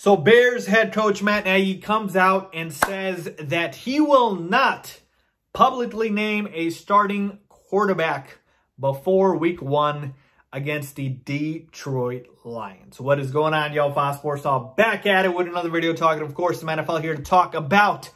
So Bears head coach Matt Nagy comes out and says that he will not publicly name a starting quarterback before week 1 against the Detroit Lions. What is going on, y'all? Faiz Sports Talk back at it with another video talking, of course, some NFL here to talk about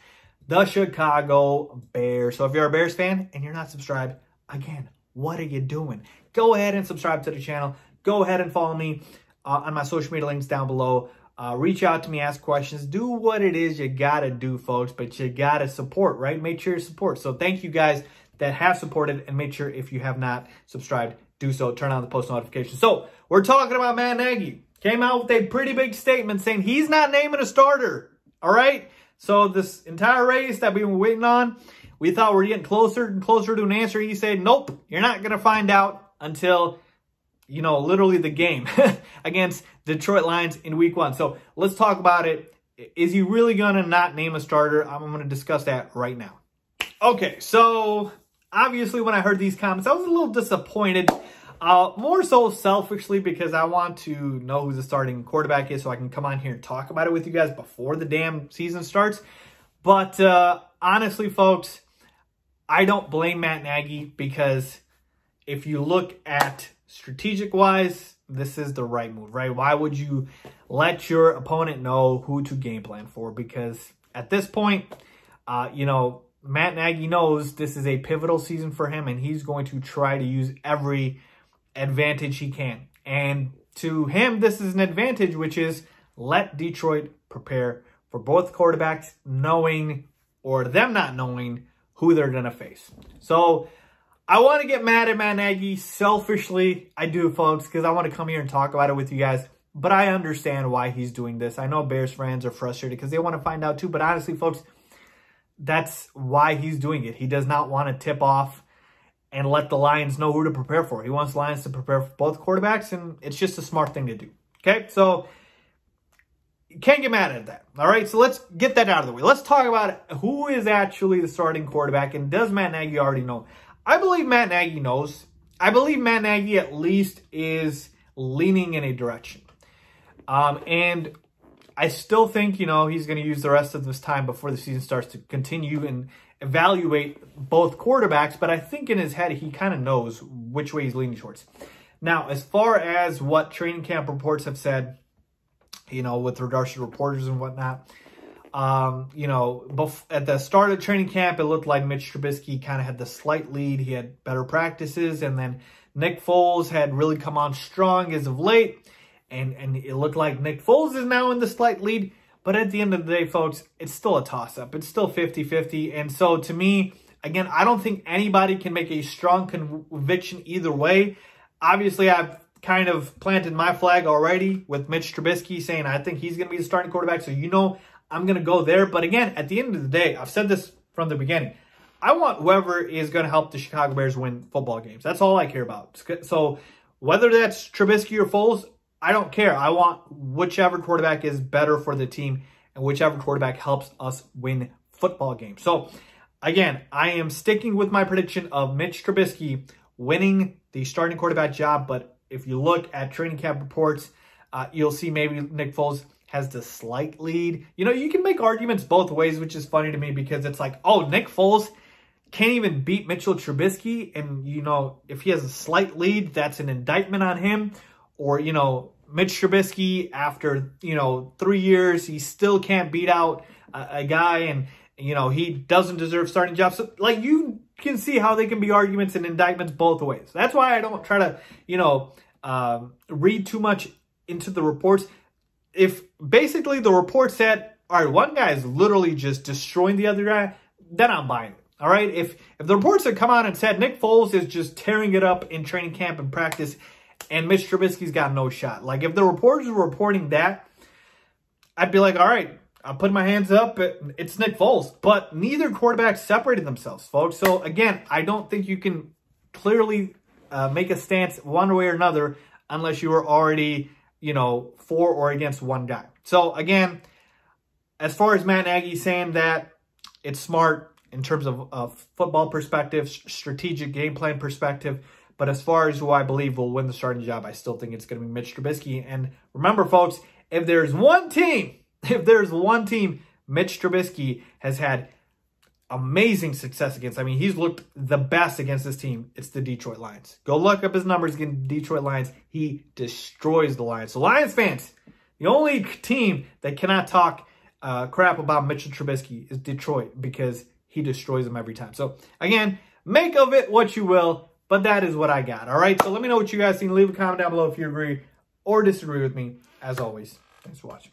the Chicago Bears. So if you're a Bears fan and you're not subscribed, again, what are you doing? Go ahead and subscribe to the channel. Go ahead and follow me on my social media links down below. Reach out to me, ask questions, do what it is you gotta do, folks, but you gotta support, right? Make sure you support. So thank you guys that have supported, and make sure if you have not subscribed, do so. Turn on the post notifications. So we're talking about Matt Nagy. Came out with a pretty big statement saying he's not naming a starter, all right? So this entire race that we've been waiting on, we thought we're getting closer and closer to an answer. He said, nope, you're not gonna find out until, you know, literally the game against Detroit Lions in week 1. So let's talk about it. Is he really going to not name a starter? I'm going to discuss that right now. Okay, so obviously when I heard these comments, I was a little disappointed. More so selfishly because I want to know who the starting quarterback is so I can come on here and talk about it with you guys before the damn season starts. But honestly, folks, I don't blame Matt Nagy because if you look at strategic-wise, this is the right move, right? Why would you let your opponent know who to game plan for? Because at this point, you know, Matt Nagy knows this is a pivotal season for him, and he's going to try to use every advantage he can. And to him, this is an advantage, which is let Detroit prepare for both quarterbacks knowing, or them not knowing, who they're going to face. So I want to get mad at Matt Nagy. Selfishly, I do, folks, because I want to come here and talk about it with you guys. But I understand why he's doing this. I know Bears fans are frustrated because they want to find out too. But honestly, folks, that's why he's doing it. He does not want to tip off and let the Lions know who to prepare for. He wants the Lions to prepare for both quarterbacks, and it's just a smart thing to do. Okay, so you can't get mad at that. All right, so let's get that out of the way. Let's talk about who is actually the starting quarterback, and does Matt Nagy already know? I believe Matt Nagy knows. I believe Matt Nagy at least is leaning in a direction. And I still think, you know, he's going to use the rest of this time before the season starts to continue and evaluate both quarterbacks. But I think in his head, he kind of knows which way he's leaning towards. Now, as far as what training camp reports have said, you know, with regards to reporters and whatnot, you know, at the start of training camp, it looked like Mitch Trubisky kind of had the slight lead. He had better practices, and then Nick Foles had really come on strong as of late, and it looked like Nick Foles is now in the slight lead. But at the end of the day, folks, it's still a toss-up. It's still 50-50. And so to me, again, I don't think anybody can make a strong conviction either way. Obviously, I've kind of planted my flag already with Mitch Trubisky saying I think he's going to be the starting quarterback. So, you know, I'm going to go there. But again, at the end of the day, I've said this from the beginning. I want whoever is going to help the Chicago Bears win football games. That's all I care about. So whether that's Trubisky or Foles, I don't care. I want whichever quarterback is better for the team and whichever quarterback helps us win football games. So again, I am sticking with my prediction of Mitch Trubisky winning the starting quarterback job. But if you look at training camp reports, you'll see maybe Nick Foles has the slight lead. You know, you can make arguments both ways, which is funny to me because it's like, oh, Nick Foles can't even beat Mitchell Trubisky. And, you know, if he has a slight lead, that's an indictment on him. Or, you know, Mitch Trubisky, after, you know, 3 years, he still can't beat out a guy and, you know, he doesn't deserve starting job. So, like, you can see how they can be arguments and indictments both ways. That's why I don't try to, you know, read too much into the reports. If basically the report said, all right, one guy is literally just destroying the other guy, then I'm buying it. All right. If the reports had come out and said Nick Foles is just tearing it up in training camp and practice and Mitch Trubisky's got no shot. Like, if the reporters were reporting that, I'd be like, all right, I'll put my hands up. It's Nick Foles. But neither quarterback separated themselves, folks. So, again, I don't think you can clearly make a stance one way or another unless you were already, you know, for or against one guy. So, again, as far as Matt Nagy saying that it's smart in terms of football perspective, strategic game plan perspective, but as far as who I believe will win the starting job, I still think it's going to be Mitch Trubisky. And remember, folks, if there's one team Mitch Trubisky has had amazing success against, I mean, he's looked the best against this team, it's the Detroit Lions. Go look up his numbers against the Detroit Lions. He destroys the Lions. So Lions fans, the only team that cannot talk crap about Mitchell Trubisky is Detroit, because he destroys them every time. So again, make of it what you will, but that is what I got. All right, so let me know what you guys think. Leave a comment down below if you agree or disagree with me. As always, thanks for watching.